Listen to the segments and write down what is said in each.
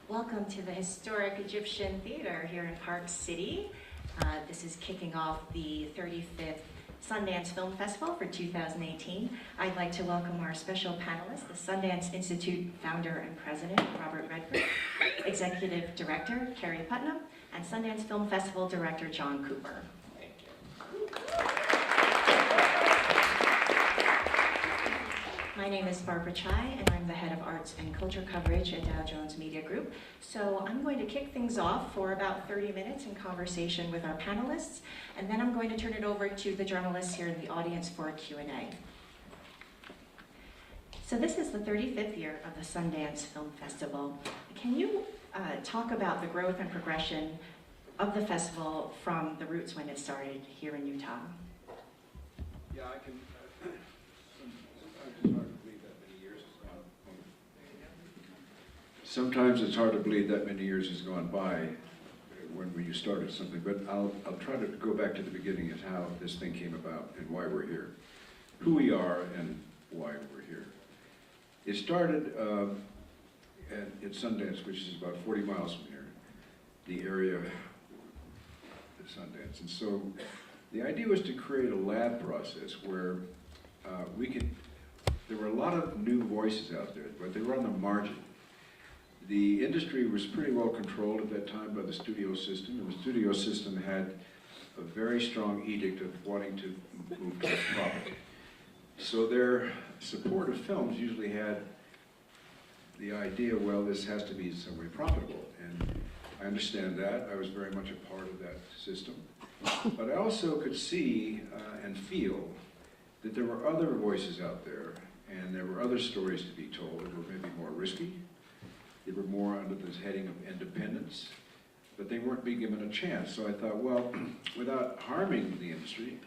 Welcome to the historic Egyptian Theater here in Park City. This is kicking off the 35th Sundance Film Festival for 2018. I'd like to welcome our special panelists, the Sundance Institute founder and president, Robert Redford, executive director, Carrie Putnam, and Sundance Film Festival director, John Cooper. My name is Barbara Chai, and I'm the head of arts and culture coverage at Dow Jones Media Group. So I'm going to kick things off for about 30 minutes in conversation with our panelists, and then I'm going to turn it over to the journalists here in the audience for a Q&A. So this is the 35th year of the Sundance Film Festival. Can you talk about the growth and progression of the festival from the roots when it started here in Utah? Yeah, I can. Sometimes it's hard to believe that many years has gone by when you started something, but I'll try to go back to the beginning of how this thing came about and why we're here, who we are and why we're here. It started at Sundance, which is about 40 miles from here, the area of Sundance. And so the idea was to create a lab process where there were a lot of new voices out there, but they were on the margin. The industry was pretty well controlled at that time by the studio system, and the studio system had a very strong edict of wanting to move towards profit. So their support of films usually had the idea, well, this has to be in some way profitable. And I understand that. I was very much a part of that system. But I also could see and feel that there were other voices out there, and there were other stories to be told that were maybe more risky, They were more under this heading of independence, but they weren't being given a chance. So I thought, well, without harming the industry,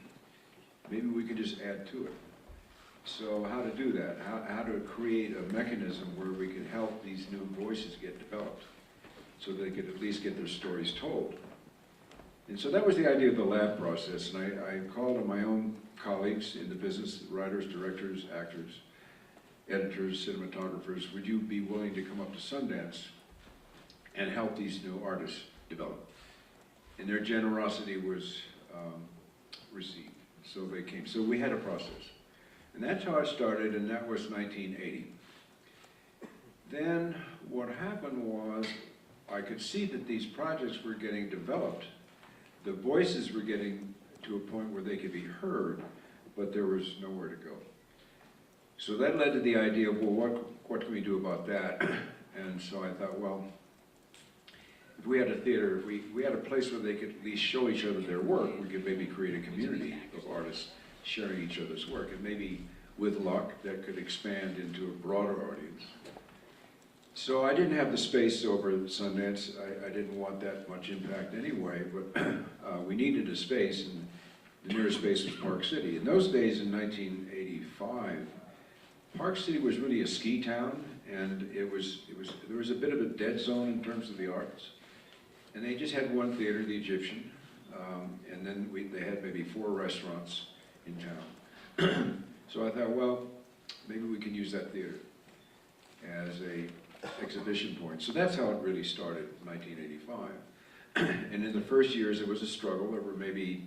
maybe we could just add to it. So how to do that? How to create a mechanism where we could help these new voices get developed so they could at least get their stories told. And so that was the idea of the lab process. And I called on my own colleagues in the business, writers, directors, actors, editors, cinematographers, would you be willing to come up to Sundance and help these new artists develop? And their generosity was received. So they came. So we had a process. And that's how it started, and that was 1980. Then what happened was I could see that these projects were getting developed. The voices were getting to a point where they could be heard, but there was nowhere to go. So that led to the idea of, well, what can we do about that? And so I thought, well, if we had a theater, if we had a place where they could at least show each other their work, we could maybe create a community of artists sharing each other's work, and maybe with luck that could expand into a broader audience. So I didn't have the space over at Sundance. I didn't want that much impact anyway, but we needed a space, and the nearest space was Park City. In those days, in 1985, Park City was really a ski town, and there was a bit of a dead zone in terms of the arts. And they just had one theater, the Egyptian, and then they had maybe 4 restaurants in town. So I thought, well, maybe we can use that theater as a exhibition point. So that's how it really started, 1985. And in the first years, it was a struggle. There were maybe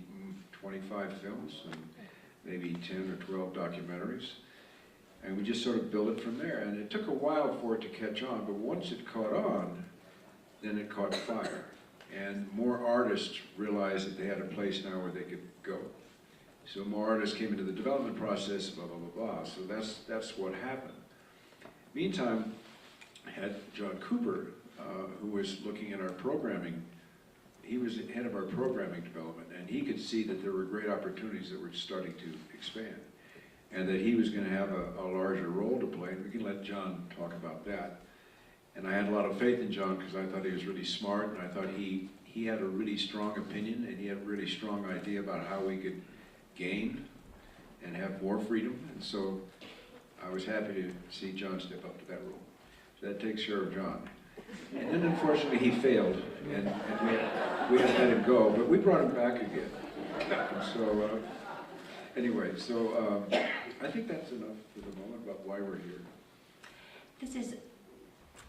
25 films and maybe 10 or 12 documentaries. And we just sort of built it from there. And it took a while for it to catch on, but once it caught on, then it caught fire. And more artists realized that they had a place now where they could go. So more artists came into the development process, blah, blah, blah, blah. So that's what happened. Meantime, I had John Cooper, who was looking at our programming. He was head of our programming development, and he could see that there were great opportunities that were starting to expand, and that he was going to have a larger role to play, and we can let John talk about that. And I had a lot of faith in John because I thought he was really smart, and I thought he had a really strong opinion, and he had a really strong idea about how we could gain and have more freedom. And so I was happy to see John step up to that role. So that takes care of John. And then unfortunately he failed, and we had to let him go, but we brought him back again. And so anyway, so I think that's enough for the moment about why we're here. This is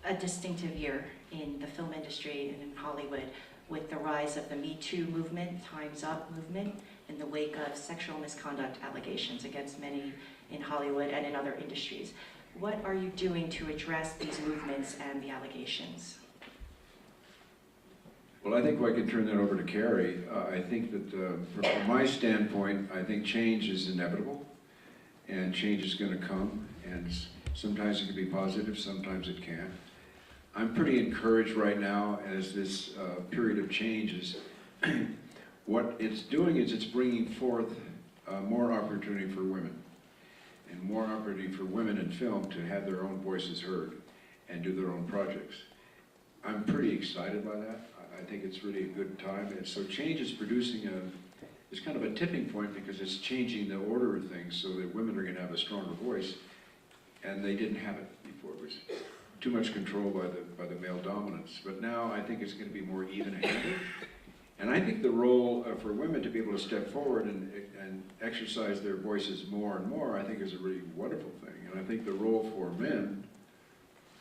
a distinctive year in the film industry and in Hollywood, with the rise of the Me Too movement, Time's Up movement, in the wake of sexual misconduct allegations against many in Hollywood and in other industries. What are you doing to address these movements and the allegations? Well, I think I can turn that over to Carrie. I think that from my standpoint, I think change is inevitable, and change is going to come, and sometimes it can be positive, sometimes it can't. I'm pretty encouraged right now as this period of change is, what it's doing is it's bringing forth more opportunity for women, and more opportunity for women in film to have their own voices heard and do their own projects. I'm pretty excited by that. I think it's really a good time. And so change is producing it's kind of a tipping point, because it's changing the order of things so that women are going to have a stronger voice, and they didn't have it before. It was too much control by the male dominance. But now I think it's going to be more even-handed. And I think the role for women to be able to step forward and exercise their voices more and more, I think is a really wonderful thing. And I think the role for men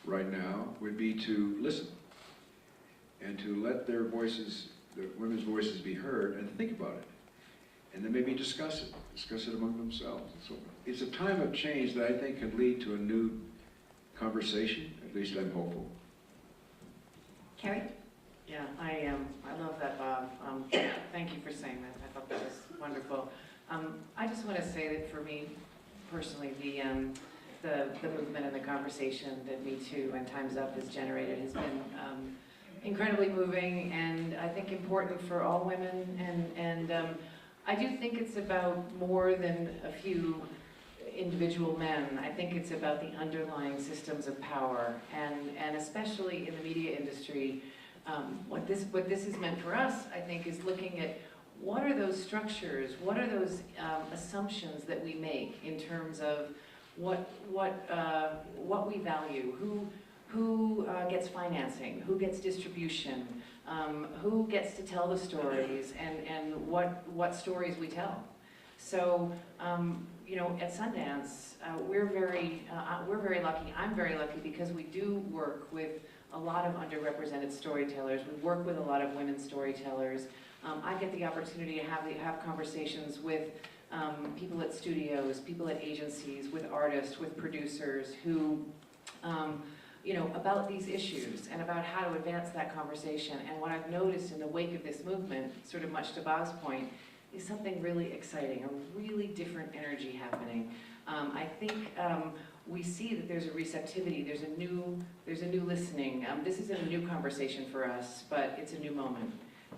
right now would be to listen and to let their voices, the women's voices, be heard, and to think about it. And then maybe discuss it among themselves. So it's a time of change that I think can lead to a new conversation. At least I'm hopeful. Carrie? Yeah, I love that, Bob. Thank you for saying that. I thought that was wonderful. I just want to say that for me personally, the movement and the conversation that Me Too and Time's Up has generated has been incredibly moving, and I think important for all women. And I do think it's about more than a few individual men. I think it's about the underlying systems of power, and especially in the media industry, what this has meant for us, I think, is looking at what are those structures, what are those assumptions that we make in terms of what we value, who gets financing, who gets distribution, who gets to tell the stories, and what stories we tell. So, you know, at Sundance, we're very lucky. I'm very lucky because we do work with a lot of underrepresented storytellers. We work with a lot of women storytellers. I get the opportunity to have conversations with people at studios, people at agencies, with artists, with producers who, you know, about these issues and about how to advance that conversation. And what I've noticed in the wake of this movement, sort of much to Bob's point, is something really exciting, a really different energy happening. I think we see that there's a receptivity, there's a new listening. This isn't a new conversation for us, but it's a new moment.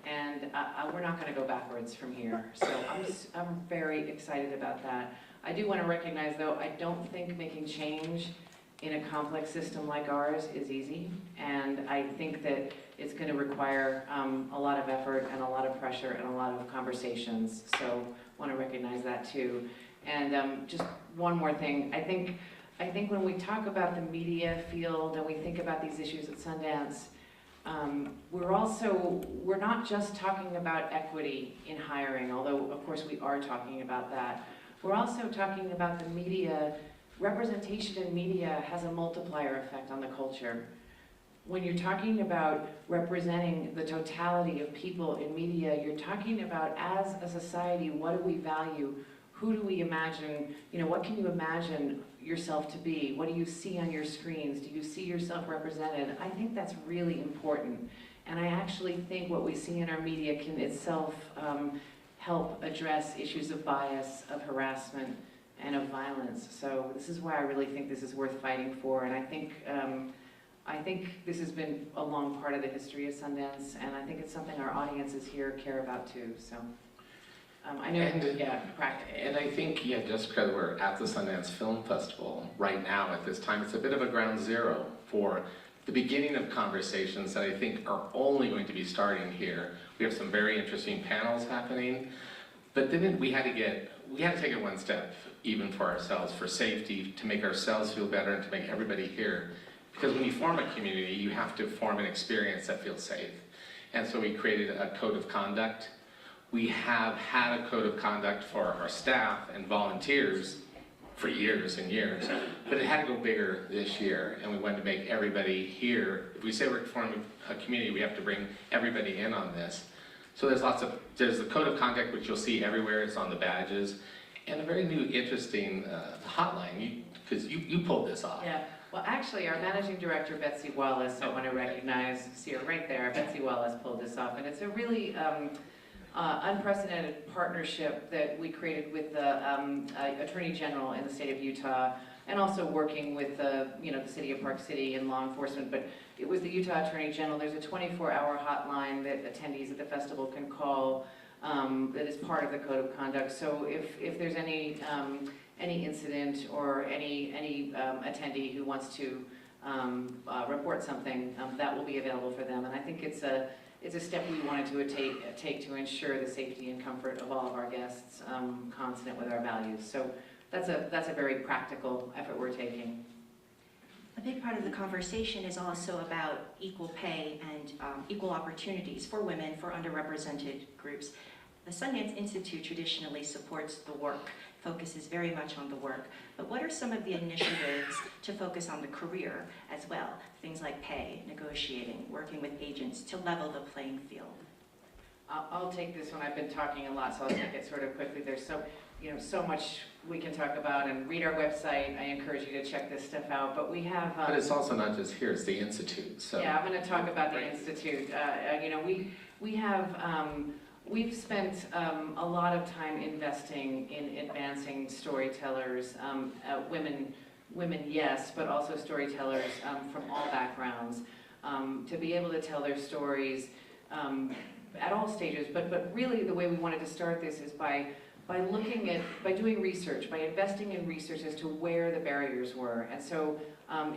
And we're not going to go backwards from here. So I'm very excited about that. I do want to recognize, though, I don't think making change in a complex system like ours is easy. And I think that it's going to require a lot of effort and a lot of pressure and a lot of conversations. So I want to recognize that too. And just one more thing. I think when we talk about the media field and we think about these issues at Sundance, we're not just talking about equity in hiring, although of course we are talking about that. We're also talking about the media. Representation in media has a multiplier effect on the culture. When you're talking about representing the totality of people in media, you're talking about, as a society, what do we value? Who do we imagine, you know, what can you imagine yourself to be? What do you see on your screens? Do you see yourself represented? I think that's really important. And I actually think what we see in our media can itself help address issues of bias, of harassment, and of violence. So this is why I really think this is worth fighting for. And I think this has been a long part of the history of Sundance, and I think it's something our audiences here care about too. So I know, practically. And I think, just because we're at the Sundance Film Festival right now at this time, it's a bit of a ground zero for the beginning of conversations that I think are only going to be starting here. We have some very interesting panels happening, but then we had to take it one step, even for ourselves, for safety, to make ourselves feel better and to make everybody here. Because when you form a community, you have to form an experience that feels safe. And so we created a code of conduct. We have had a code of conduct for our staff and volunteers for years and years, but it had to go bigger this year, and we wanted to make everybody here. If we say we're forming a community, we have to bring everybody in on this. So there's the code of conduct, which you'll see everywhere. It's on the badges, and a very new, interesting hotline, because you pulled this off. Yeah. Well, actually, our managing director, Betsy Wallace, I want to recognize, see her right there. Betsy Wallace pulled this off, and it's a really unprecedented partnership that we created with the Attorney General in the state of Utah, and also working with the city of Park City and law enforcement. But it was the Utah Attorney General. There's a 24-hour hotline that attendees at the festival can call that is part of the code of conduct. So if there's any incident or any attendee who wants to report something, that will be available for them. And I think it's a step we wanted to take to ensure the safety and comfort of all of our guests, consonant with our values. So that's a very practical effort we're taking. A big part of the conversation is also about equal pay and equal opportunities for women, for underrepresented groups. The Sundance Institute traditionally supports the work, focuses very much on the work. But what are some of the initiatives to focus on the career as well? Things like pay, negotiating, working with agents to level the playing field. I'll take this one. I've been talking a lot, so I'll take it sort of quickly. There's so much we can talk about, and read our website. I encourage you to check this stuff out. But we have. But it's also not just here; it's the Institute. So yeah, I'm going to talk about the Institute. We have. We've spent a lot of time investing in advancing storytellers, women, yes, but also storytellers from all backgrounds, to be able to tell their stories at all stages. But really, the way we wanted to start this is by by doing research, by investing in research as to where the barriers were. And so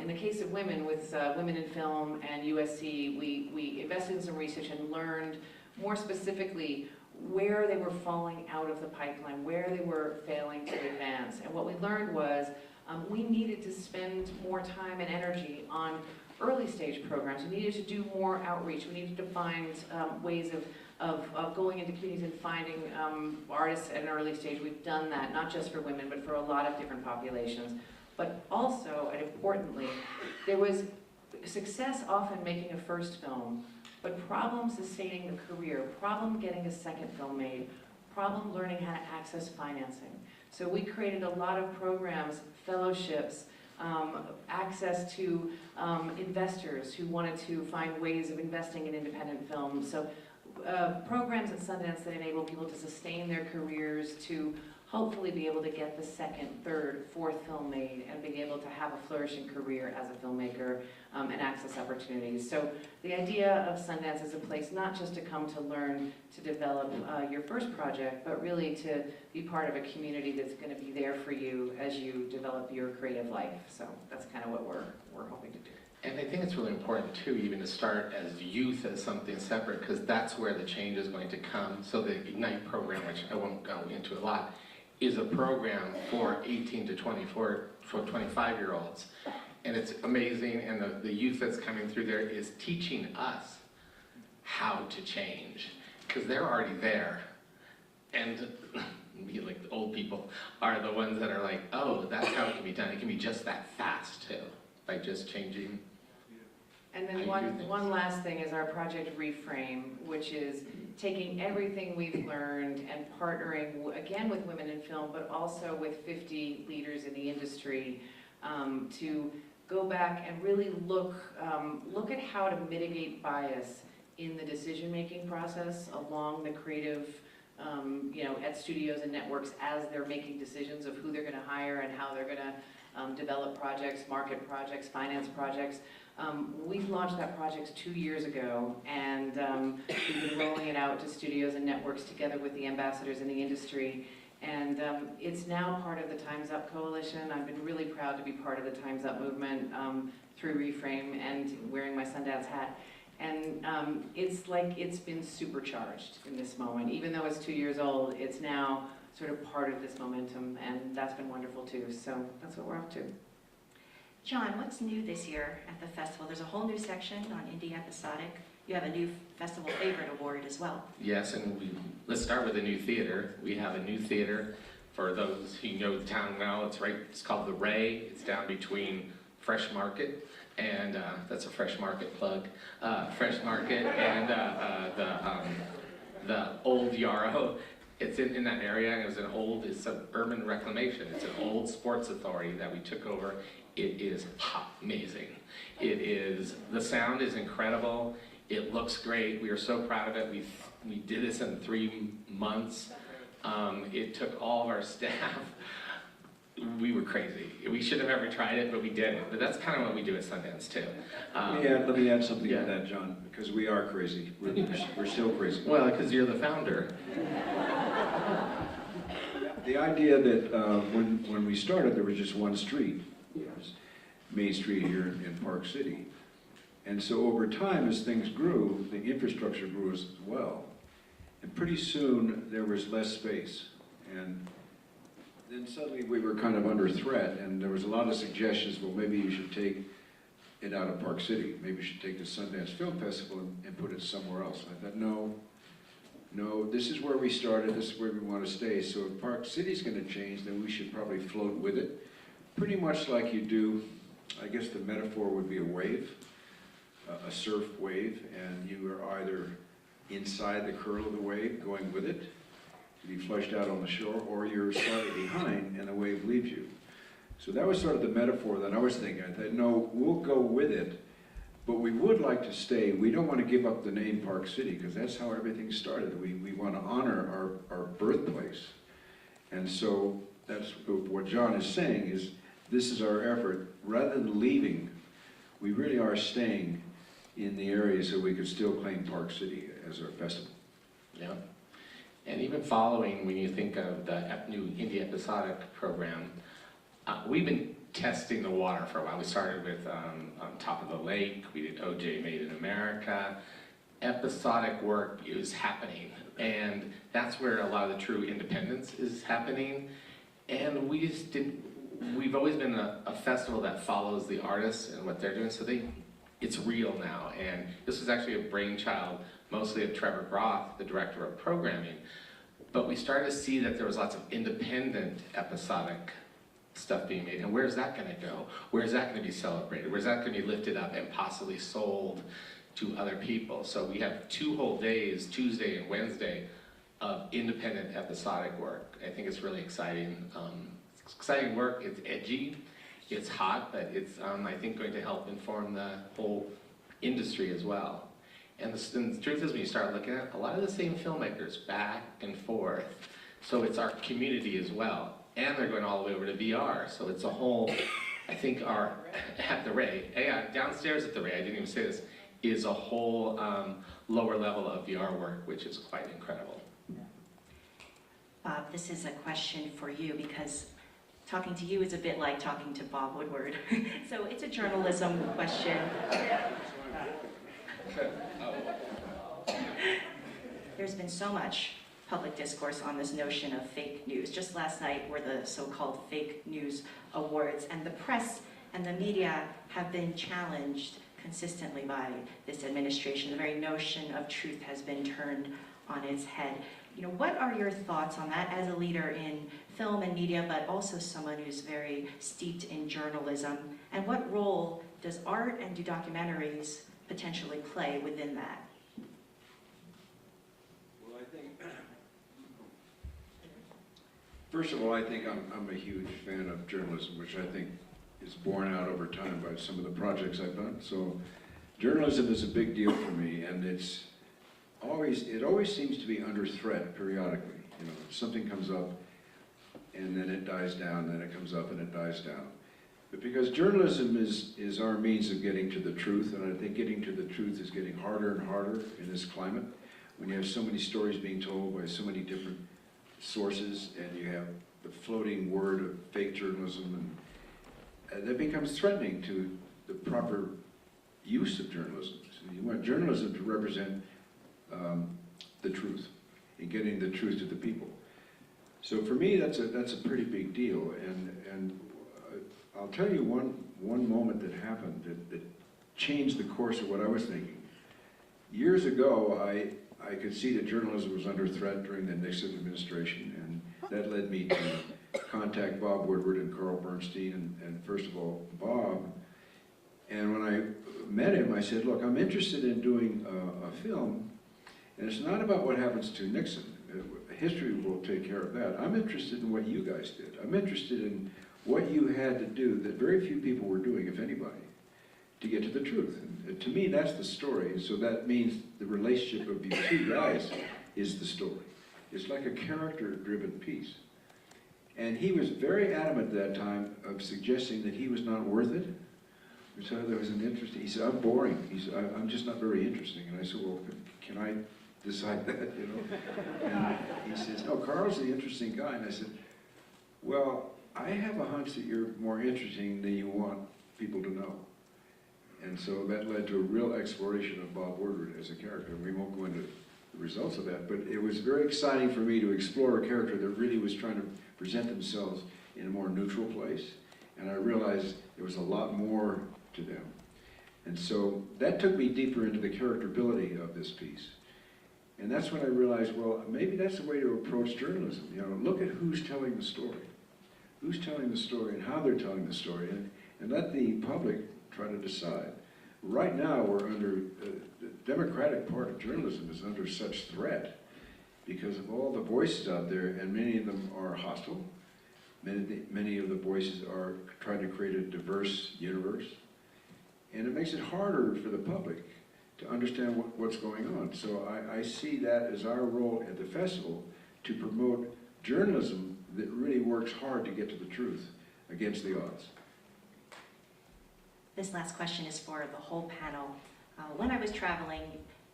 in the case of women, with Women in Film and USC, we invested in some research and learned more specifically where they were falling out of the pipeline, where they were failing to advance. And what we learned was we needed to spend more time and energy on early stage programs. We needed to do more outreach. We needed to find ways of going into communities and finding artists at an early stage. We've done that, not just for women, but for a lot of different populations. But also, and importantly, there was success often making a first film, but problem sustaining the career, problem getting a second film made, problem learning how to access financing. So we created a lot of programs, fellowships, access to investors who wanted to find ways of investing in independent films. So programs at Sundance that enable people to sustain their careers, to hopefully be able to get the second, third, fourth film made and being able to have a flourishing career as a filmmaker and access opportunities. So the idea of Sundance is a place not just to come to learn to develop your first project, but really to be part of a community that's going to be there for you as you develop your creative life. So that's kind of what we're hoping to do. And I think it's really important too, even to start as youth as something separate, because that's where the change is going to come. So the Ignite program, which I won't go into a lot, is a program for 18 to 25-year-olds. And it's amazing, and the youth that's coming through there is teaching us how to change, because they're already there. And we, like the old people, are the ones that are like, oh, that's how it can be done. It can be just that fast too, by just changing. And then one last thing is our project Reframe, which is taking everything we've learned and partnering, again, with Women in Film, but also with 50 leaders in the industry to go back and really look at how to mitigate bias in the decision-making process along the creative, at studios and networks as they're making decisions of who they're going to hire and how they're going to develop projects, market projects, finance projects. We launched that project 2 years ago, and we've been rolling it out to studios and networks together with the ambassadors in the industry. And it's now part of the Time's Up Coalition. I've been really proud to be part of the Time's Up movement through Reframe and wearing my Sundance hat. And it's like it's been supercharged in this moment. Even though it's 2 years old, it's now sort of part of this momentum, and that's been wonderful too. So that's what we're up to. John, what's new this year at the festival? There's a whole new section on indie episodic. You have a new Festival Favorite Award as well. Yes, and let's start with a new theater. We have a new theater. For those who know the town well, it's called The Ray. It's down between Fresh Market, and that's a Fresh Market plug. Fresh Market and the old Yarrow. It's in that area, and it's an urban reclamation. It's an old sports authority that we took over. It is amazing. The sound is incredible. It looks great. We are so proud of it. We did this in 3 months. It took all of our staff. We were crazy. We should have ever tried it, but we didn't. But that's kind of what we do at Sundance too. Let me add something to that, John, because we are crazy. We're still crazy. Well, because you're the founder. The idea that when we started, there was just one street, Main Street here in Park City. And so over time, as things grew, the infrastructure grew as well. And pretty soon, there was less space. And then suddenly we were kind of under threat, and there was a lot of suggestions, well, maybe you should take it out of Park City. Maybe you should take the Sundance Film Festival and put it somewhere else. And I thought, no, this is where we started, this is where we want to stay. So if Park City's going to change, then we should probably float with it. Pretty much like you do, I guess the metaphor would be a wave, a surf wave, and you are either inside the curl of the wave, going with it, to be flushed out on the shore, or you're slightly behind and the wave leaves you. So that was sort of the metaphor that I was thinking. I thought, no, we'll go with it, but we would like to stay. We don't want to give up the name Park City, because that's how everything started. We want to honor our birthplace. And so that's what John is saying, is this is our effort. Rather than leaving, we really are staying in the area so we could still claim Park City as our festival. Yeah. And even following, when you think of the new indie episodic program, we've been testing the water for a while. We started with on Top of the Lake, we did OJ Made in America. Episodic work is happening, and that's where a lot of the true independence is happening. And we've always been a festival that follows the artists and what they're doing, so it's real now. And this was actually a brainchild, mostly of Trevor Groth, the director of programming. But we started to see that there was lots of independent episodic stuff being made. And where's that gonna go? Where's that gonna be celebrated? Where's that gonna be lifted up and possibly sold to other people? So we have 2 whole days, Tuesday and Wednesday, of independent episodic work. I think it's really exciting. It's exciting work, it's edgy, it's hot, but it's, I think, going to help inform the whole industry as well. And the truth is, when you start looking at it, a lot of the same filmmakers back and forth. So it's our community as well. And they're going all the way over to VR. So it's a whole, I think at the Ray, downstairs at the Ray, I didn't even say this, is a whole lower level of VR work, which is quite incredible. Bob, this is a question for you because talking to you is a bit like talking to Bob Woodward. So it's a journalism question. There's been so much public discourse on this notion of fake news. Just last night were the so-called fake news awards, and the press and the media have been challenged consistently by this administration. The very notion of truth has been turned on its head. You know, what are your thoughts on that as a leader in film and media, but also someone who's very steeped in journalism? And what role does art and do documentaries potentially play within that? Well, I think, first of all, I think I'm a huge fan of journalism, which I think is borne out over time by some of the projects I've done. So journalism is a big deal for me, and it always seems to be under threat periodically. You know, something comes up and then it dies down, then it comes up and it dies down. But because journalism is our means of getting to the truth, and I think getting to the truth is getting harder and harder in this climate, when you have so many stories being told by so many different sources, and you have the floating word of fake journalism, and that becomes threatening to the proper use of journalism. So you want journalism to represent the truth, and getting the truth to the people. So for me, that's a pretty big deal, and I'll tell you one moment that happened that changed the course of what I was thinking. Years ago, I could see that journalism was under threat during the Nixon administration, and that led me to contact Bob Woodward and Carl Bernstein, and first of all, Bob. And when I met him, I said, look, I'm interested in doing a film, and it's not about what happens to Nixon. History will take care of that. I'm interested in what you guys did. I'm interested in what you had to do that very few people were doing, if anybody, to get to the truth. And to me, that's the story. And so that means the relationship of you 2 guys is the story. It's like a character-driven piece. And he was very adamant at that time of suggesting that he was not worth it. So there was an interest. He said, I'm boring. He said, I'm just not very interesting. And I said, well, can I decide that, you know? And he says, no, Carl's the interesting guy. And I said, well, I have a hunch that you're more interesting than you want people to know. And so that led to a real exploration of Bob Woodward as a character. And we won't go into the results of that, but it was very exciting for me to explore a character that really was trying to present themselves in a more neutral place. And I realized there was a lot more to them. And so that took me deeper into the characterability of this piece. And that's when I realized, well, maybe that's the way to approach journalism. You know, look at who's telling the story. Who's telling the story and how they're telling the story, and let the public try to decide. Right now, we're under, the democratic part of journalism is under such threat because of all the voices out there, and many of them are hostile. Many of the voices are trying to create a diverse universe. And it makes it harder for the public to understand what's going on. So I see that as our role at the festival to promote journalism that really works hard to get to the truth against the odds. This last question is for the whole panel. When I was traveling,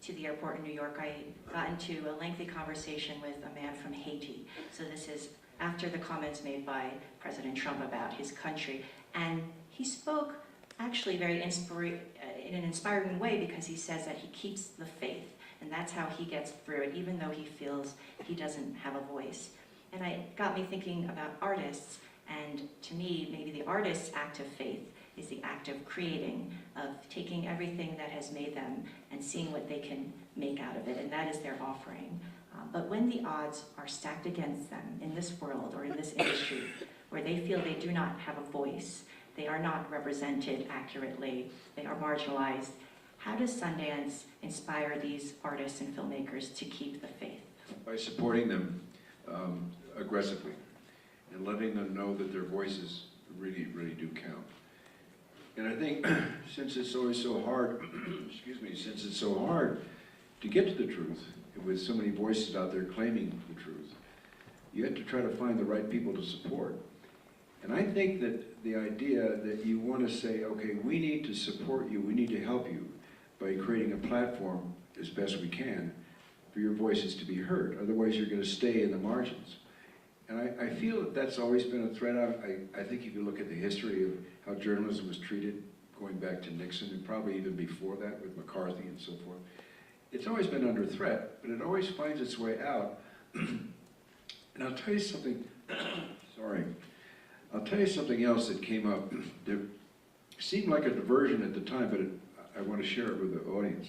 to the airport in New York, I got into a lengthy conversation with a man from Haiti. So this is after the comments made by President Trump about his country. And he spoke actually very in an inspiring way, because he says that he keeps the faith. And that's how he gets through it, even though he feels he doesn't have a voice. And it got me thinking about artists. And to me, maybe the artist's act of faith is the act of creating, of taking everything that has made them and seeing what they can make out of it, and that is their offering. But when the odds are stacked against them in this world or in this industry, where they feel they do not have a voice, they are not represented accurately, they are marginalized, how does Sundance inspire these artists and filmmakers to keep the faith? By supporting them aggressively and letting them know that their voices really, really do count. And I think since it's always so hard, since it's so hard to get to the truth, with so many voices out there claiming the truth, you have to try to find the right people to support. And I think that the idea that you want to say, okay, we need to support you, we need to help you by creating a platform as best we can for your voices to be heard. Otherwise, you're going to stay in the margins. And I feel that that's always been a threat. I think if you look at the history of how journalism was treated, going back to Nixon, and probably even before that with McCarthy and so forth, it's always been under threat, but it always finds its way out. And I'll tell you something, sorry. I'll tell you something else that came up that seemed like a diversion at the time, but I want to share it with the audience.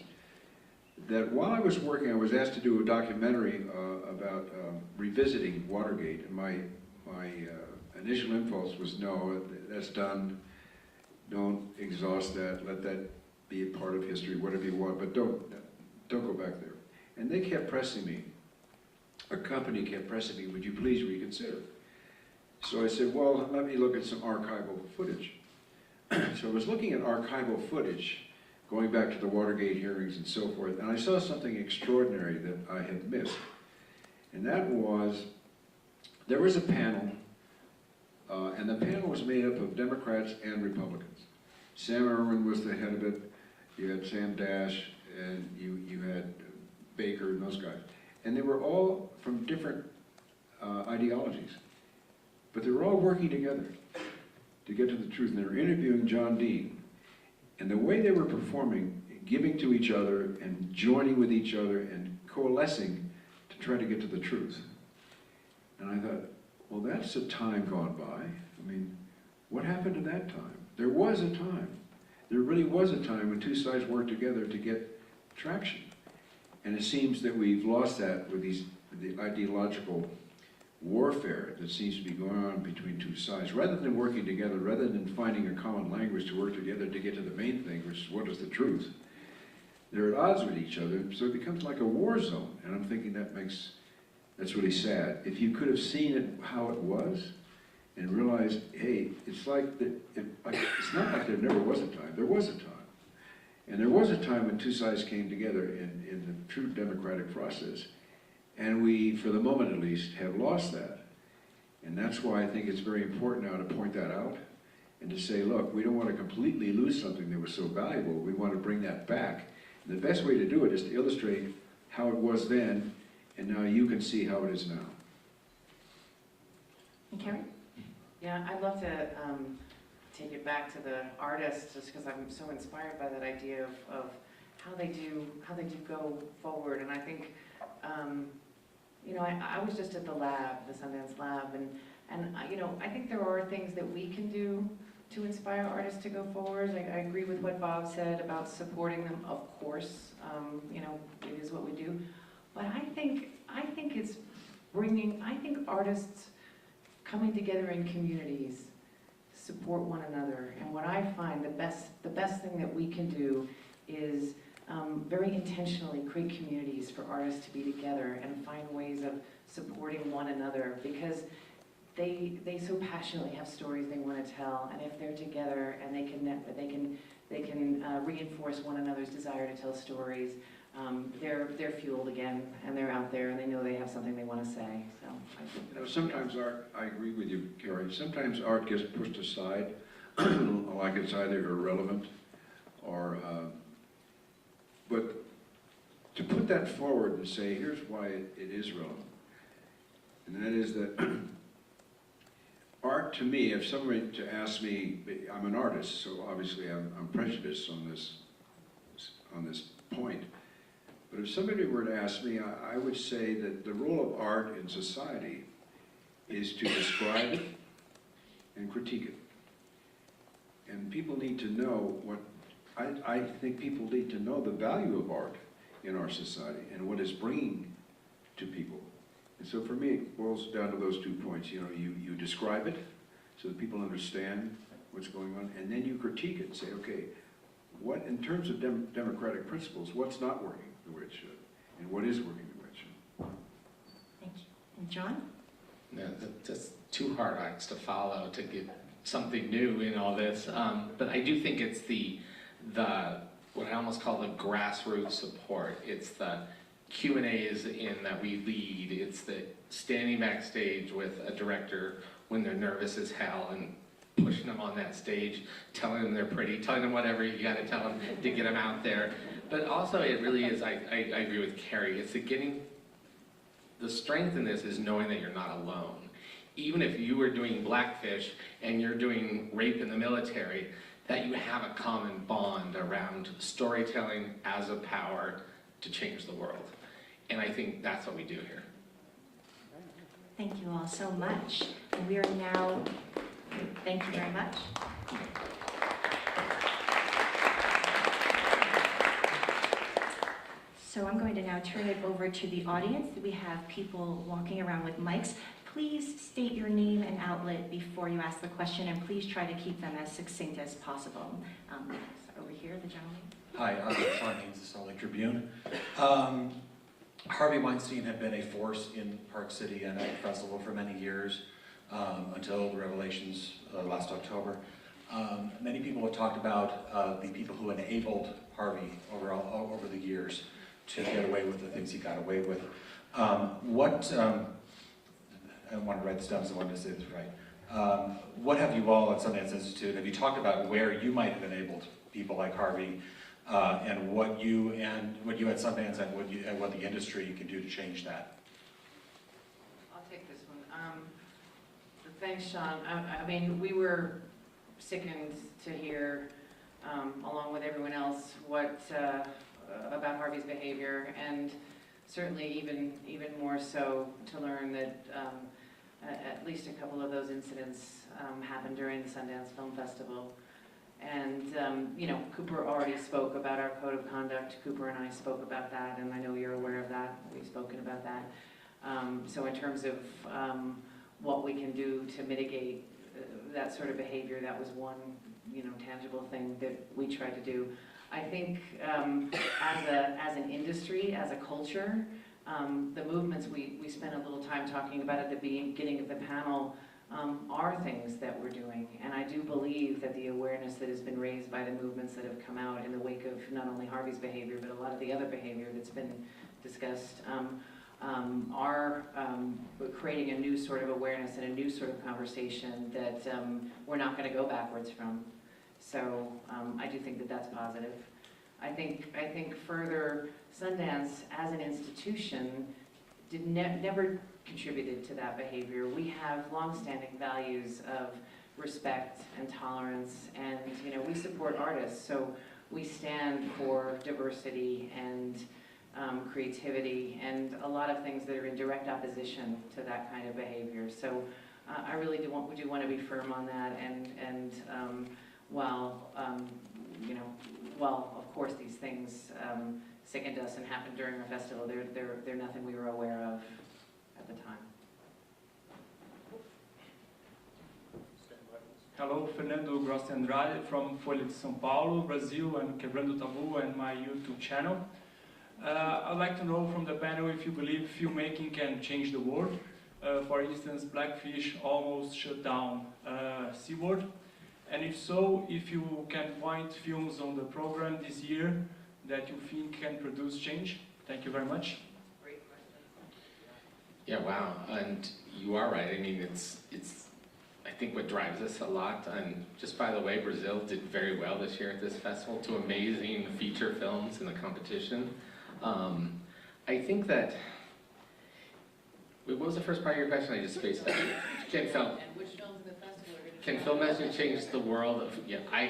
That while I was working, I was asked to do a documentary about revisiting Watergate, and my initial impulse was, no, that's done, don't exhaust that, let that be a part of history, whatever you want, but don't go back there. And they kept pressing me, a company kept pressing me, would you please reconsider? So I said, well, let me look at some archival footage. So I was looking at archival footage, going back to the Watergate hearings and so forth, and I saw something extraordinary that I had missed. And that was, there was a panel, and the panel was made up of Democrats and Republicans. Sam Erwin was the head of it, you had Sam Dash, and you had Baker and those guys. And they were all from different ideologies, but they were all working together to get to the truth, and they were interviewing John Dean. And the way they were performing, giving to each other and joining with each other and coalescing to try to get to the truth. And I thought, well, that's a time gone by. I mean, what happened to that time? There was a time. There really was a time when two sides worked together to get traction. And it seems that we've lost that with the ideological warfare that seems to be going on between two sides. Rather than working together, rather than finding a common language to work together to get to the main thing, which is what is the truth, they're at odds with each other, so it becomes like a war zone. And I'm thinking that's really sad. If you could have seen it how it was and realized, hey, it's like it's not like there never was a time. There was a time. And there was a time when two sides came together in the true democratic process. And we, for the moment at least, have lost that. And that's why I think it's very important now to point that out and to say, look, we don't want to completely lose something that was so valuable. We want to bring that back. And the best way to do it is to illustrate how it was then, and now you can see how it is now. And Karen? Yeah, I'd love to take it back to the artists, just because I'm so inspired by that idea of how they do go forward. And I think, you know, I was just at the lab, the Sundance lab, and you know, I think there are things that we can do to inspire artists to go forward. I agree with what Bob said about supporting them, of course. You know, it is what we do. But I think it's I think artists coming together in communities support one another. And what I find the best thing that we can do is very intentionally create communities for artists to be together and find ways of supporting one another, because they so passionately have stories they want to tell, and if they're together and they can reinforce one another's desire to tell stories, they're fueled again, and they're out there and they know they have something they want to say. So I think, you know, sometimes art, I agree with you, Carrie, sometimes art gets pushed aside like it's either irrelevant or but to put that forward and say, here's why it is relevant. And that is that art to me, if somebody to ask me, I'm an artist, so obviously I'm prejudiced on this point. But if somebody were to ask me, I would say that the role of art in society is to describe it and critique it. And people need to know what, I think people need to know the value of art in our society and what it's bringing to people. And so for me, it boils down to those 2 points. You know, you describe it so that people understand what's going on, and then you critique it and say, okay, what, in terms of democratic principles, what's not working the way it should, and what is working the way it should? Thank you. And John? No, that's 2 hard acts to follow to get something new in all this. But I do think it's the what I almost call the grassroots support. It's the Q&As in that we lead. It's the standing backstage with a director when they're nervous as hell and pushing them on that stage, telling them they're pretty, telling them whatever you got to tell them to get them out there. But also it really is, I agree with Carrie, it's the strength in this is knowing that you're not alone. Even if you are doing Blackfish and you're doing rape in the military, that you have a common bond around storytelling as a power to change the world. And I think that's what we do here. Thank you all so much. And we are now, thank you very much. So I'm going to now turn it over to the audience. We have people walking around with mics. Please state your name and outlet before you ask the question, and please try to keep them as succinct as possible. Over here, the gentleman. Hi, Sean Haynes, the Salt Lake Tribune. Harvey Weinstein had been a force in Park City and at the festival for many years, until the revelations last October. Many people have talked about the people who enabled Harvey over the years to get away with the things he got away with. I don't want to write this down, so I wanted to say this right. What have you all at Sundance Institute, have you talked about where you might have enabled people like Harvey, and what you at Sundance and what the industry can do to change that? I'll take this one. Thanks, Sean. I mean, we were sickened to hear, along with everyone else, about Harvey's behavior, and certainly even more so to learn that at least a couple of those incidents happened during the Sundance Film Festival. And, you know, Cooper already spoke about our code of conduct. Cooper and I spoke about that, and I know you're aware of that. We've spoken about that. So in terms of what we can do to mitigate that sort of behavior, that was one, you know, tangible thing that we tried to do. I think as an industry, as a culture, the movements we spent a little time talking about at the beginning of the panel are things that we're doing. And I do believe that the awareness that has been raised by the movements that have come out in the wake of not only Harvey's behavior, but a lot of the other behavior that's been discussed, are creating a new sort of awareness and a new sort of conversation that we're not going to go backwards from. So I do think that that's positive. I think further, Sundance as an institution never contributed to that behavior. We have longstanding values of respect and tolerance, and you know, we support artists, so we stand for diversity and creativity and a lot of things that are in direct opposition to that kind of behavior. So I really do want to be firm on that, and while you know, while of course these things sickened us and happened during our festival, they're nothing we were aware of at the time. Hello, Fernando Grossi Andrade from Folha de São Paulo, Brazil, and Quebrando Tabu and my YouTube channel. I'd like to know from the panel if you believe filmmaking can change the world. For instance, Blackfish almost shut down SeaWorld. And if so, if you can point films on the program this year that you think can produce change. Thank you very much. Great question. Yeah, wow, and you are right. I mean, it's I think what drives us a lot, and just by the way, Brazil did very well this year at this festival, 2 amazing feature films in the competition. I think that, wait, what was the first part of your question? I just spaced that. Can film, And which films in the festival are going to... can film message change the world? Yeah, I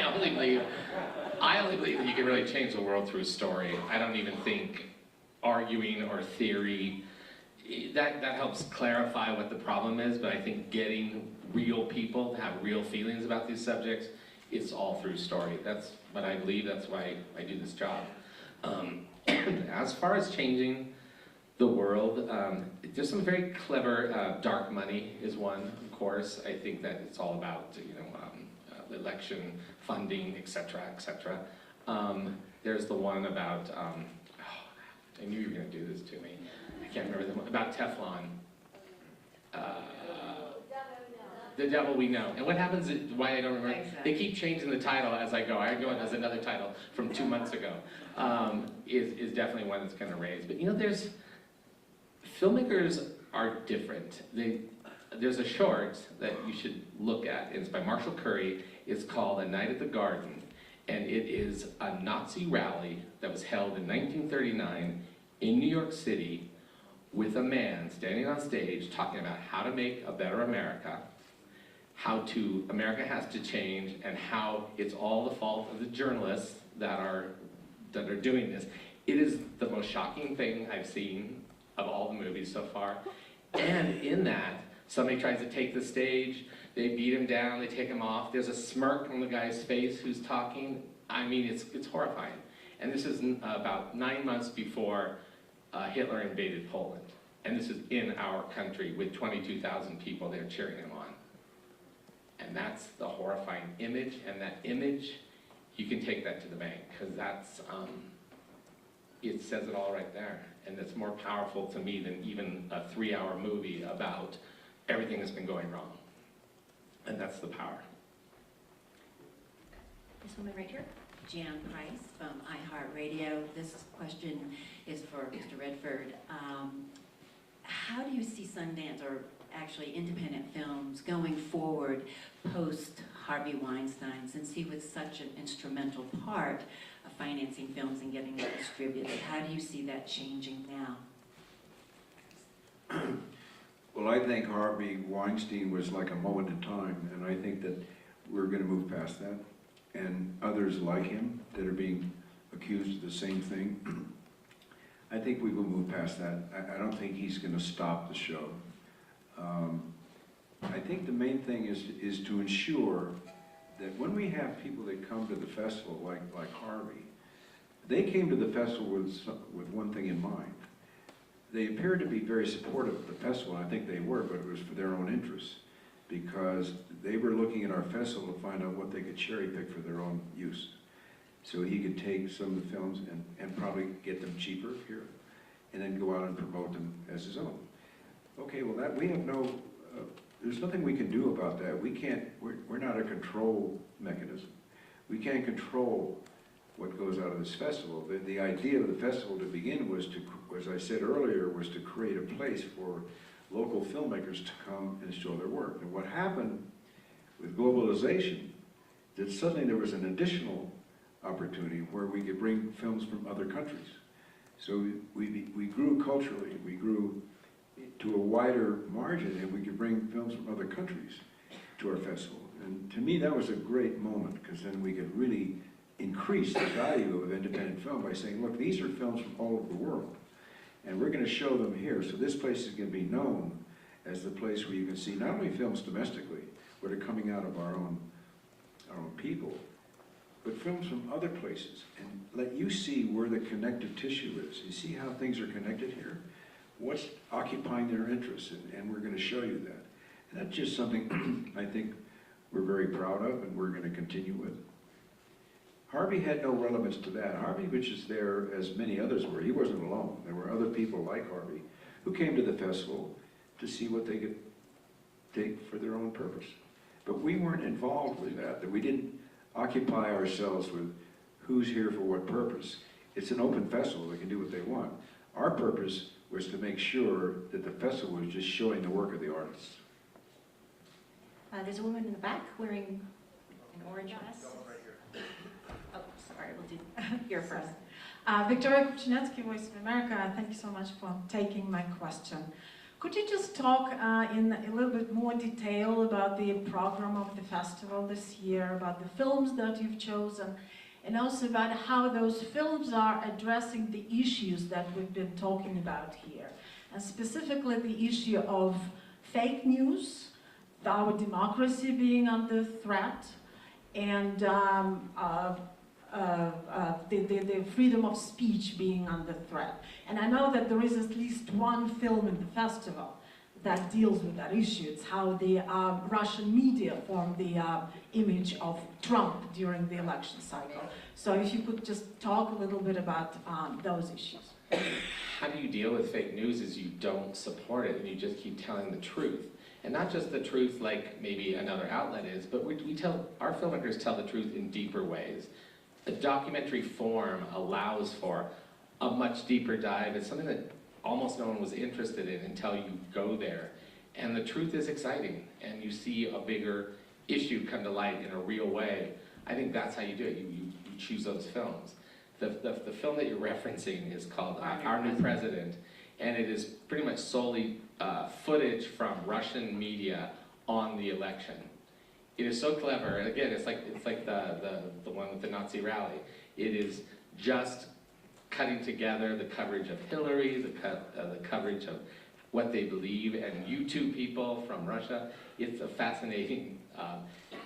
only believe that you can really change the world through story. I don't even think arguing or theory, that helps clarify what the problem is, but I think getting real people to have real feelings about these subjects, it's all through story. That's what I believe, that's why I do this job. As far as changing the world, there's some very clever, dark money is one, of course. I think that it's all about, election funding, et cetera, et cetera. There's the one about, I knew you were gonna do this to me. I can't remember the one, about Teflon. The Devil We Know. And what happens, why I don't remember, Exactly. they keep changing the title as I go. I go and there's another title from 2 months ago. Is definitely one that's gonna raise. But there's, filmmakers are different. There's a short that you should look at. It's by Marshall Curry. It's called A Night at the Garden. And it is a Nazi rally that was held in 1939 in New York City with a man standing on stage talking about how to make a better America, America has to change, and how it's all the fault of the journalists that are doing this. It is the most shocking thing I've seen of all the movies so far. And in that, somebody tries to take the stage, they beat him down, they take him off. There's a smirk on the guy's face who's talking. I mean, it's horrifying. And this is about 9 months before Hitler invaded Poland. And this is in our country with 22,000 people there cheering him on. And that's the horrifying image, and that image, you can take that to the bank, because that's, it says it all right there. And it's more powerful to me than even a 3-hour movie about everything that's been going wrong. And that's the power. This woman right here. Jan Price from iHeartRadio. This question is for Mr. Redford. How do you see Sundance, or actually independent films, going forward post Harvey Weinstein, since he was such an instrumental part of financing films and getting them distributed? How do you see that changing now? Well, I think Harvey Weinstein was like a moment in time, and I think that we're going to move past that. And others like him that are being accused of the same thing, I think we will move past that. I don't think he's going to stop the show. I think the main thing is to ensure that when we have people that come to the festival, like Harvey, they came to the festival with one thing in mind. They appeared to be very supportive of the festival, and I think they were, but it was for their own interests, because they were looking at our festival to find out what they could cherry pick for their own use. So he could take some of the films and probably get them cheaper here, and then go out and promote them as his own. Okay, well we have no, there's nothing we can do about that. We're not a control mechanism. We can't control what goes out of this festival. The idea of the festival to begin was to, as I said earlier, was to create a place for local filmmakers to come and show their work. And what happened with globalization, that suddenly there was an additional opportunity where we could bring films from other countries. So we grew culturally, we grew to a wider margin, and we could bring films from other countries to our festival. And to me, that was a great moment, because then we could really increase the value of independent film by saying, look, these are films from all over the world, and we're going to show them here. So this place is going to be known as the place where you can see not only films domestically, but are coming out of our own people, but films from other places, and let you see where the connective tissue is. You see how things are connected here? What's occupying their interest, and we're going to show you that. And that's just something I think we're very proud of, and we're going to continue with. Harvey had no relevance to that. Harvey was just there, as many others were. He wasn't alone. There were other people like Harvey who came to the festival to see what they could take for their own purpose. But we weren't involved with that we didn't occupy ourselves with who's here for what purpose. It's an open festival. They can do what they want. Our purpose was to make sure that the festival was just showing the work of the artists. There's a woman in the back wearing an orange dress. Oh, sorry, we'll do your first. Victoria Kuchinetsky, Voice of America. Thank you so much for taking my question. Could you just talk in a little bit more detail about the program of the festival this year, about the films that you've chosen, and also about how those films are addressing the issues that we've been talking about here, and specifically the issue of fake news, our democracy being under threat, and the freedom of speech being under threat. And I know that there is at least one film in the festival that deals with that issue. It's how the Russian media formed the image of Trump during the election cycle. So if you could just talk a little bit about those issues. How do you deal with fake news is you don't support it and you just keep telling the truth. And not just the truth like maybe another outlet is, but our filmmakers tell the truth in deeper ways. The documentary form allows for a much deeper dive. It's something that almost no one was interested in until you go there. And the truth is exciting, and you see a bigger issue come to light in a real way. I think that's how you do it. You choose those films. The film that you're referencing is called Our New President, and it is pretty much solely footage from Russian media on the election. It is so clever, and again, it's like the one with the Nazi rally. It is just cutting together the coverage of Hillary, the coverage of what they believe, and YouTube people from Russia. It's a fascinating,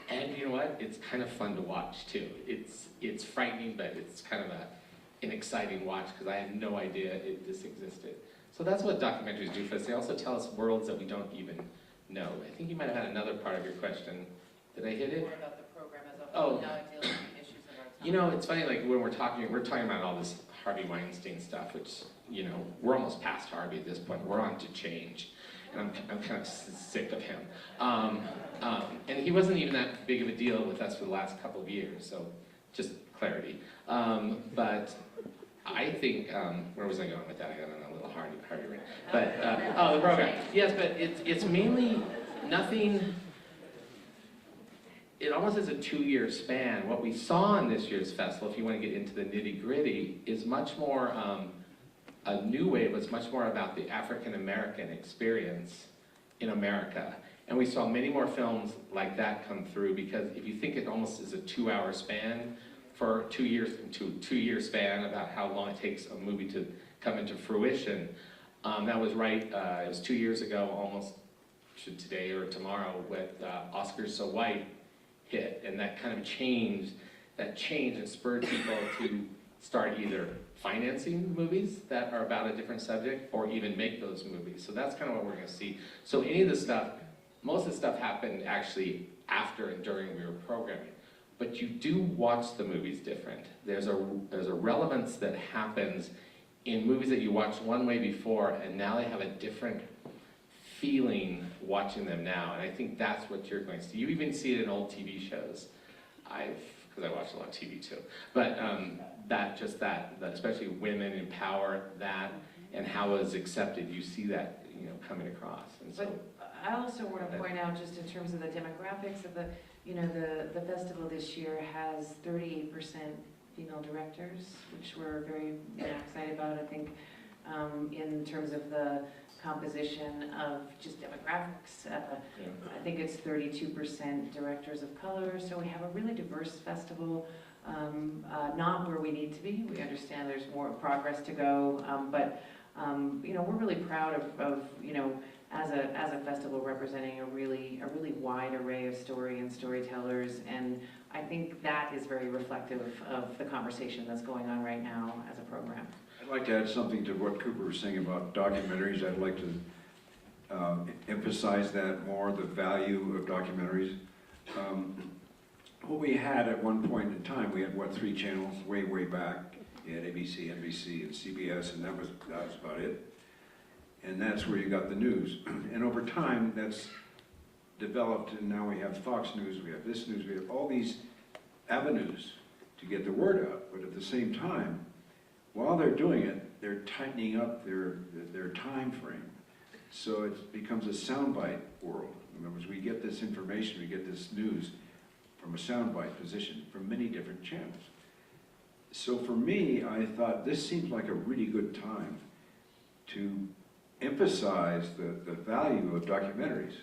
and you know what? It's kind of fun to watch too. It's frightening, but it's kind of an exciting watch because I had no idea this existed. So that's what documentaries do for us. They also tell us worlds that we don't even know. I think you might have had another part of your question. Did I hit it? More about the program as a whole, how it deals with the issues of our time. You know, it's funny, like when we're talking about all this Harvey Weinstein stuff, which, you know, we're almost past Harvey at this point. We're on to change. And I'm kind of sick of him. And he wasn't even that big of a deal with us for the last couple of years, so just clarity. But I think, where was I going with that? I got on a little Harvey rant. But, the program. Yes, but it's mainly nothing. It almost is a 2-year span. What we saw in this year's festival, if you want to get into the nitty-gritty, is much more, a new wave was much more about the African-American experience in America. And we saw many more films like that come through, because if you think it almost is a 2-hour span for 2 years, into a 2-year span about how long it takes a movie to come into fruition, that was right, it was 2 years ago, almost today or tomorrow, with Oscars So White hit, and that kind of changed and spurred people to start either financing movies that are about a different subject or even make those movies. So that's kind of what we're going to see. So any of the stuff, most of the stuff happened actually after and during we were programming. But you do watch the movies different. There's a relevance that happens in movies that you watched one way before, and now they have a different feeling watching them now, and I think that's what you're going to see. You even see it in old TV shows. Because I watch a lot of TV too. But that especially women in power, that and how it's accepted, you see that, you know, coming across. And so, but I also want to point out, just in terms of the demographics of the festival this year has 38% female directors, which we're very excited about. I think in terms of the composition of just demographics. I think it's 32% directors of color, so we have a really diverse festival, not where we need to be. We understand there's more progress to go, but you know, we're really proud of you know, as a festival representing a really wide array of storytellers, and I think that is very reflective of the conversation that's going on right now as a program. I'd like to add something to what Cooper was saying about documentaries. I'd like to emphasize that more, the value of documentaries. What we had at one point in time, we had, what, 3 channels way back. You had ABC, NBC, and CBS, and that was about it. And that's where you got the news. And over time, that's developed, and now we have Fox News, we have this news, we have all these avenues to get the word out. But at the same time, while they're doing it, they're tightening up their time frame. So it becomes a soundbite world. In other words, we get this information, we get this news from a soundbite position from many different channels. So for me, I thought this seemed like a really good time to emphasize the value of documentaries.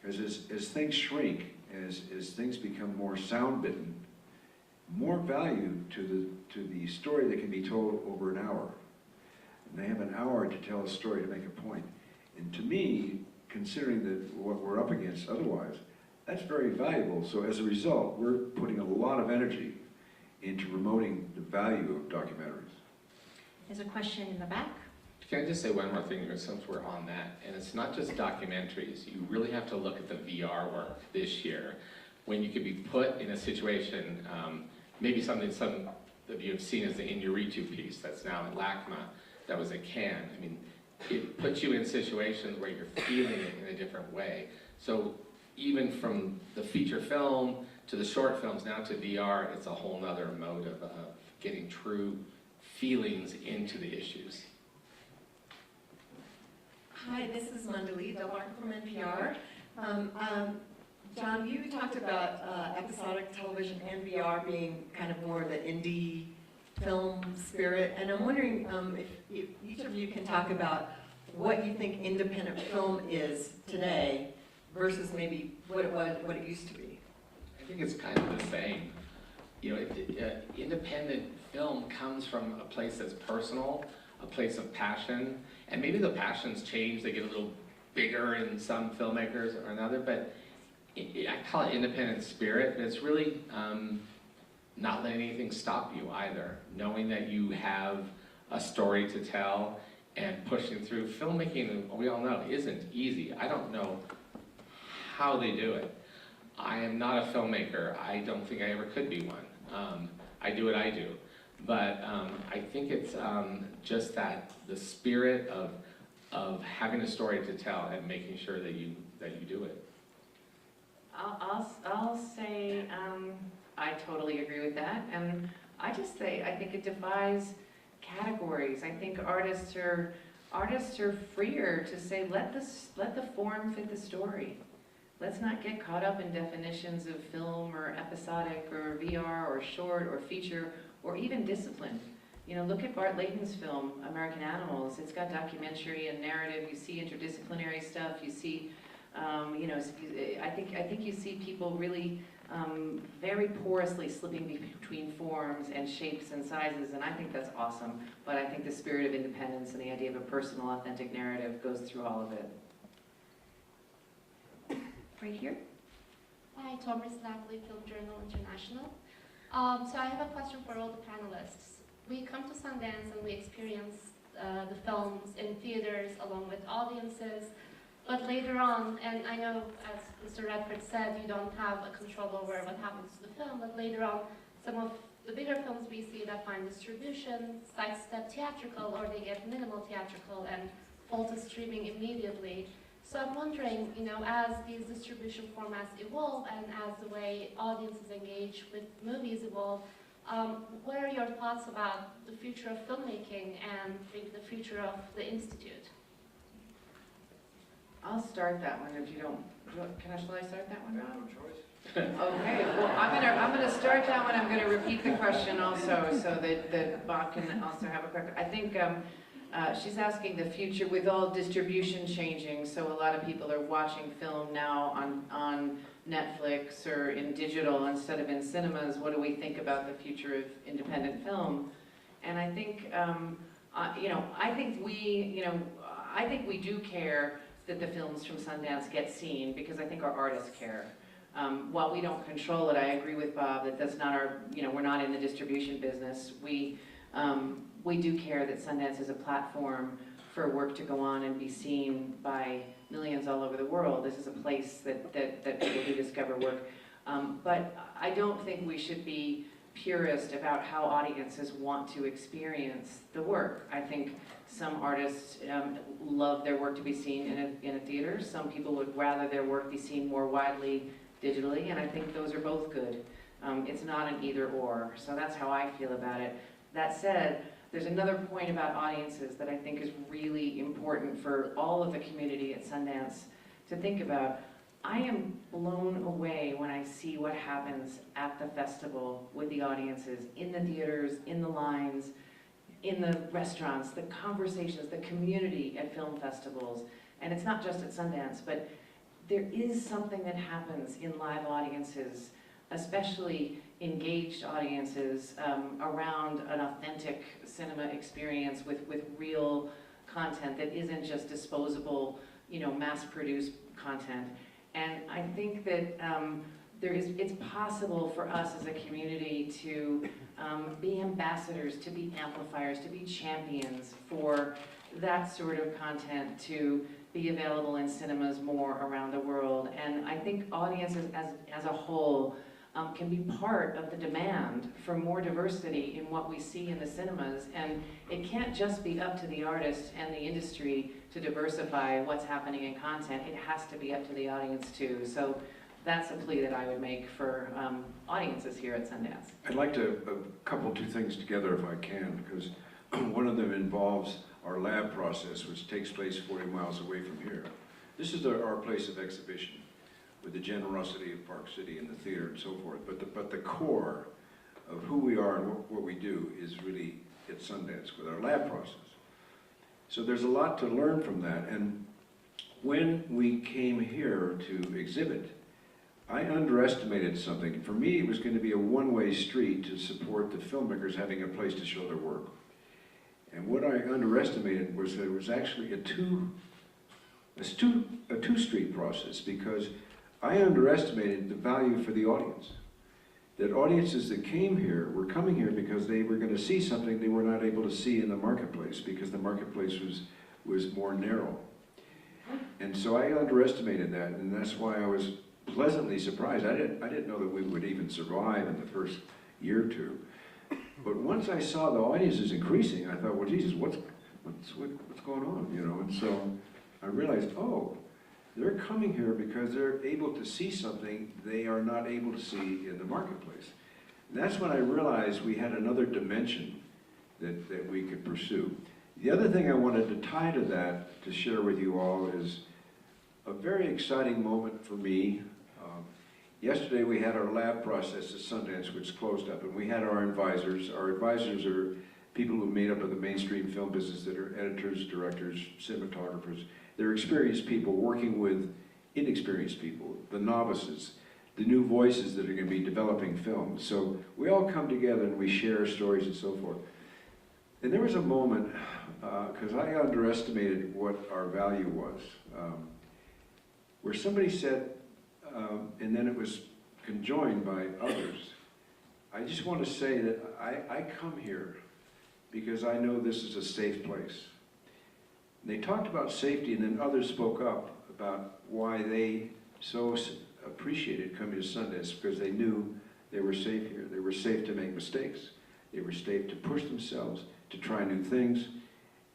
Because as things shrink, as things become more sound-bitten, more value to the story that can be told over an hour. And they have an hour to tell a story to make a point. And to me, considering that what we're up against otherwise, that's very valuable. So as a result, we're putting a lot of energy into promoting the value of documentaries. There's a question in the back. Can I just say one more thing here, since we're on that? And it's not just documentaries. You really have to look at the VR work this year, when you could be put in a situation, maybe something some of you have seen as the Inarritu piece that's now in LACMA, that was at Cannes. I mean, it puts you in situations where you're feeling it in a different way. So even from the feature film to the short films, now to VR, it's a whole nother mode of getting true feelings into the issues. Hi, this is Mandali Delmark from NPR. John, you talked about episodic television and VR being kind of more the indie film spirit, and I'm wondering if each of you can talk about what you think independent film is today versus maybe what it used to be. I think it's kind of the same. You know, independent film comes from a place that's personal, a place of passion, and maybe the passions change, they get a little bigger in some filmmakers or another, but I call it independent spirit, but it's really not letting anything stop you either, knowing that you have a story to tell and pushing through. Filmmaking, we all know, isn't easy. I don't know how they do it. I am not a filmmaker. I don't think I ever could be one. I do what I do. But I think it's just that the spirit of having a story to tell and making sure that you do it. I'll say I totally agree with that, and I just say I think it defies categories. I think artists are freer to say let the form fit the story. Let's not get caught up in definitions of film or episodic or VR or short or feature or even discipline. You know, look at Bart Layton's film, American Animals. It's got documentary and narrative. You see interdisciplinary stuff. You see, you know, I think you see people really very porously slipping between forms and shapes and sizes, and I think that's awesome. But I think the spirit of independence and the idea of a personal, authentic narrative goes through all of it. Right here. Hi, Thomas Natalie, Film Journal International. So I have a question for all the panelists. We come to Sundance and we experience the films in theaters along with audiences, but later on, and I know as Mr. Redford said, you don't have a control over what happens to the film, but later on, some of the bigger films we see that find distribution, sidestep theatrical, or they get minimal theatrical and fall to streaming immediately. So I'm wondering, you know, as these distribution formats evolve and as the way audiences engage with movies evolve, what are your thoughts about the future of filmmaking and maybe the future of the Institute? I'll start that one if you don't. Shall I start that one, Rob? Okay. Well, I'm gonna start that one. I'm gonna repeat the question also, so that Bob can also have a quick. I think she's asking the future with all distribution changing. So a lot of people are watching film now on Netflix or in digital instead of in cinemas. What do we think about the future of independent film? And I think, you know, I think we do care that the films from Sundance get seen because I think our artists care. While we don't control it, I agree with Bob that that's not our, you know, we're not in the distribution business. We do care that Sundance is a platform for work to go on and be seen by millions all over the world. This is a place that people do discover work. But I don't think we should be purist about how audiences want to experience the work. I think some artists love their work to be seen in a theater. Some people would rather their work be seen more widely digitally, and I think those are both good. It's not an either or, so that's how I feel about it. That said, there's another point about audiences that I think is really important for all of the community at Sundance to think about. I am blown away when I see what happens at the festival with the audiences, in the theaters, in the lines, in the restaurants, the conversations, the community at film festivals. And it's not just at Sundance, but there is something that happens in live audiences, especially engaged audiences, around an authentic cinema experience with real content that isn't just disposable, mass-produced content. And I think that it's possible for us as a community to be ambassadors, to be amplifiers, to be champions for that sort of content to be available in cinemas more around the world. And I think audiences as a whole can be part of the demand for more diversity in what we see in the cinemas. And it can't just be up to the artist and the industry to diversify what's happening in content. It has to be up to the audience too. So that's a plea that I would make for audiences here at Sundance. I'd like to couple two things together if I can, because one of them involves our lab process, which takes place 40 miles away from here. This is our place of exhibition, with the generosity of Park City and the theater and so forth. But the core of who we are and what we do is really at Sundance with our lab process. So there's a lot to learn from that. And when we came here to exhibit, I underestimated something. For me, it was going to be a one-way street to support the filmmakers having a place to show their work. And what I underestimated was that it was actually a two-street process, because I underestimated the value for the audience. That audiences that came here were coming here because they were going to see something they were not able to see in the marketplace, because the marketplace was more narrow. And so I underestimated that, and that's why I was pleasantly surprised. I didn't know that we would even survive in the first year or two. But once I saw the audiences increasing, I thought, well, Jesus, what's going on, And so I realized, oh, they're coming here because they're able to see something they are not able to see in the marketplace. And that's when I realized we had another dimension that we could pursue. The other thing I wanted to tie to that, to share with you all, is a very exciting moment for me. Yesterday we had our lab process at Sundance, which closed up, and we had our advisors. Our advisors are people who are made up of the mainstream film business that are editors, directors, cinematographers. They're experienced people working with inexperienced people, the novices, the new voices that are going to be developing films. So we all come together and we share stories and so forth. And there was a moment, because I underestimated what our value was, where somebody said, and then it was conjoined by others, I just want to say that I come here because I know this is a safe place. And they talked about safety, and then others spoke up about why they so appreciated coming to Sundance, because they knew they were safe here. They were safe to make mistakes. They were safe to push themselves, to try new things,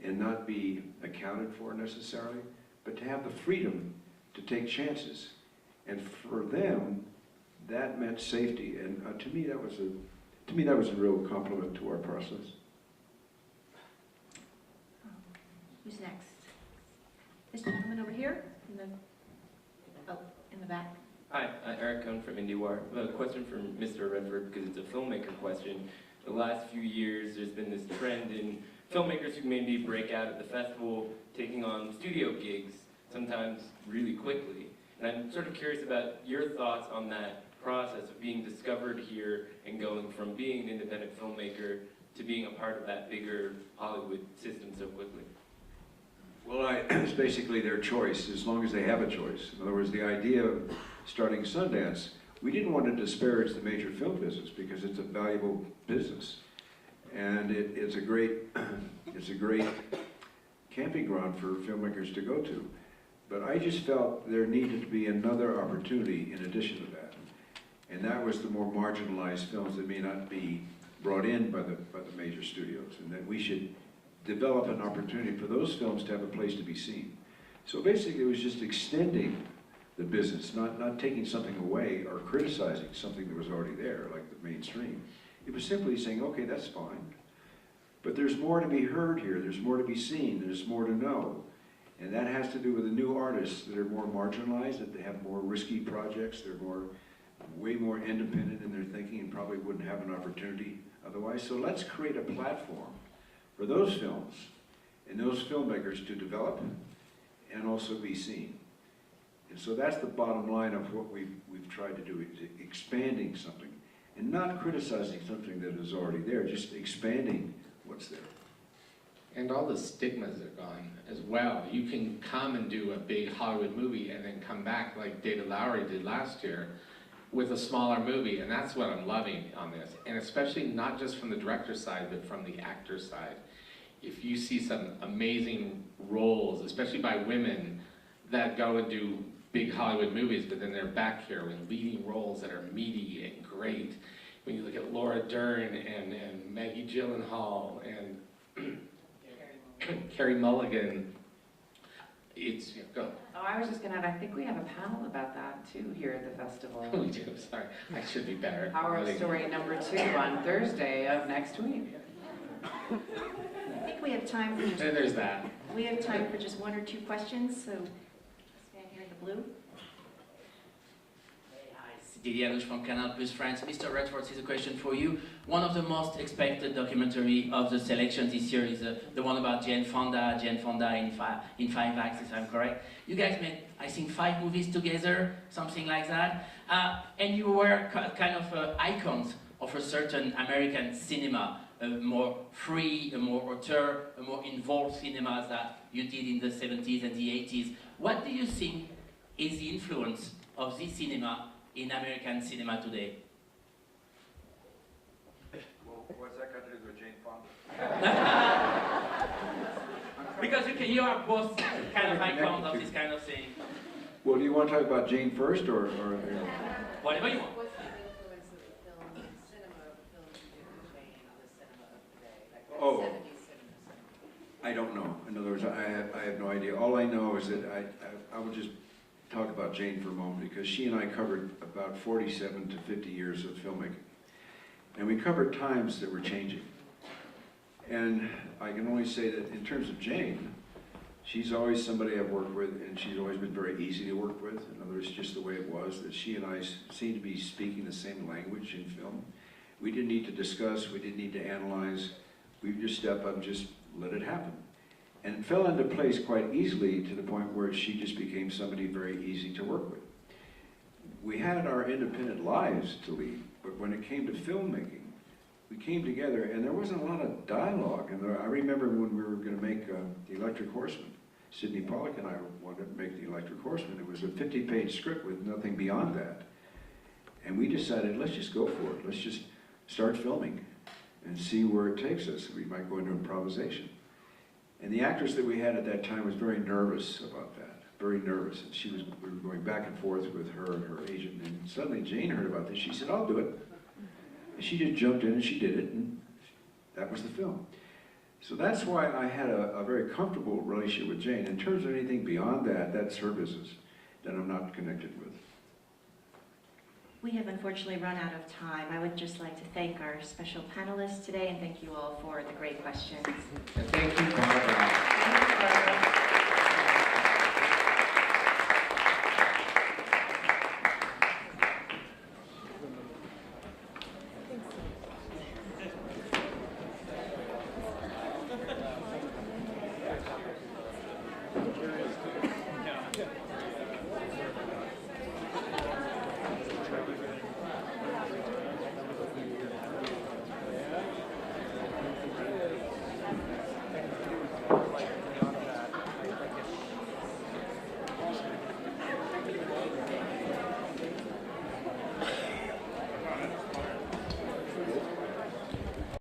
and not be accounted for necessarily, but to have the freedom to take chances. And for them, that meant safety. And to me, that was a real compliment to our process. Who's next? This gentleman over here in the back. Hi, Eric Cohn from IndieWire. I have a question for Mr. Redford, because it's a filmmaker question. The last few years, there's been this trend in filmmakers who maybe break out at the festival, taking on studio gigs, sometimes really quickly. And I'm sort of curious about your thoughts on that process of being discovered here and going from being an independent filmmaker to being a part of that bigger Hollywood system so quickly. Well, it's basically their choice, as long as they have a choice. In other words, the idea of starting Sundance, we didn't want to disparage the major film business, because it's a valuable business. And it's a great camping ground for filmmakers to go to. But I just felt there needed to be another opportunity in addition to that. And that was the more marginalized films that may not be brought in by the major studios, and that we should develop an opportunity for those films to have a place to be seen. So basically it was just extending the business, not taking something away or criticizing something that was already there, like the mainstream. It was simply saying, okay, that's fine, but there's more to be heard here, there's more to be seen, there's more to know. And that has to do with the new artists that are more marginalized, that they have more risky projects, they're way more independent in their thinking and probably wouldn't have an opportunity otherwise. So let's create a platform for those films and those filmmakers to develop and also be seen. And so that's the bottom line of what we've tried to do, is expanding something and not criticizing something that is already there, just expanding what's there. And all the stigmas are gone as well. You can come and do a big Hollywood movie and then come back like David Lowery did last year with a smaller movie, and that's what I'm loving on this. And especially not just from the director's side, but from the actor's side. If you see some amazing roles, especially by women, that go and do big Hollywood movies, but then they're back here with leading roles that are meaty and great. When you look at Laura Dern and Maggie Gyllenhaal and Carey Mulligan, it's, go. Oh, I was just gonna add, I think we have a panel about that too here at the festival. We do, sorry, I should be better. Our Really. story number 2 on Thursday of next week. I think we have time for And there's that. we have time for just 1 or 2 questions, so stand here in the blue. Didier from Canal Plus France. Mr. Redford, this is a question for you. One of the most expected documentary of the selection this year is the one about Jane Fonda in 5 acts, if I'm correct. You guys made, I think, 5 movies together, something like that. And you were kind of icons of a certain American cinema, a more free, a more auteur, a more involved cinema that you did in the 70s and the 80s. What do you think is the influence of this cinema in American cinema today? Well, what's that got to do with Jane Fonda? Because you are both kind of icons of this kind of thing. Well, do you want to talk about Jane first, or Whatever you want. What's the influence of the film, cinema of films you did with Jane on the cinema of today? Like the Oh. 70s cinema? I don't know. In other words, I have no idea. All I know is that I would just talk about Jane for a moment, because she and I covered about 47 to 50 years of filmmaking. And we covered times that were changing. And I can only say that in terms of Jane, she's always somebody I've worked with, and she's always been very easy to work with. In other words, just the way it was, that she and I seem to be speaking the same language in film. We didn't need to discuss, we didn't need to analyze. We would just step up and just let it happen. And it fell into place quite easily, to the point where she just became somebody very easy to work with. We had our independent lives to lead, but when it came to filmmaking, we came together, and there wasn't a lot of dialogue. And I remember when we were going to make The Electric Horseman, Sidney Pollack and I wanted to make The Electric Horseman. It was a 50-page script with nothing beyond that. And we decided, let's just go for it. Let's just start filming and see where it takes us. We might go into improvisation. And the actress that we had at that time was very nervous about that, very nervous. And we were going back and forth with her and her agent, and suddenly Jane heard about this. She said, I'll do it. And she just jumped in and she did it, and that was the film. So that's why I had a very comfortable relationship with Jane. In terms of anything beyond that, that's her business that I'm not connected with. We have unfortunately run out of time. I would just like to thank our special panelists today and thank you all for the great questions. And thank you, Barbara.